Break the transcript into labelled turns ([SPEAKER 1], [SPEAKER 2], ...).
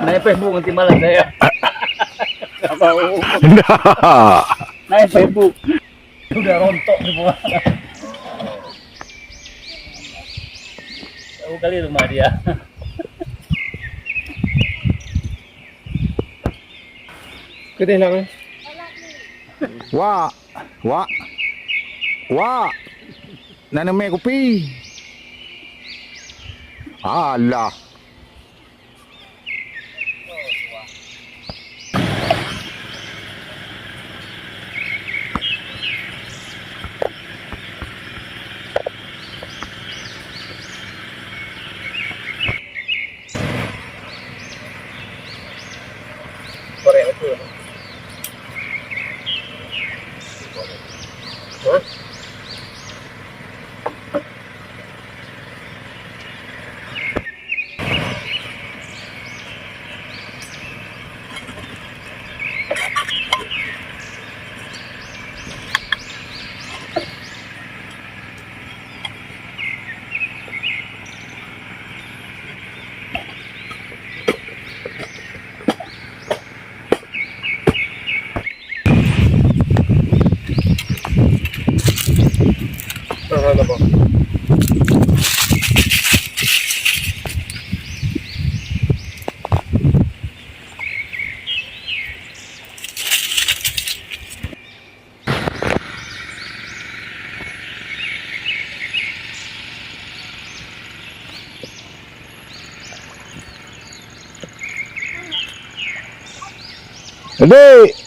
[SPEAKER 1] Naik Facebook nanti malam saya. Enggak mau.
[SPEAKER 2] Nah.
[SPEAKER 1] Naik Facebook. Udah rontok semua. Tahu kali rumah dia.
[SPEAKER 3] Kedai nak mana?
[SPEAKER 2] Wah, wah, wah. Nanam kopi. Alah.
[SPEAKER 3] Korek betul. Hah? Ano po?
[SPEAKER 2] Adik.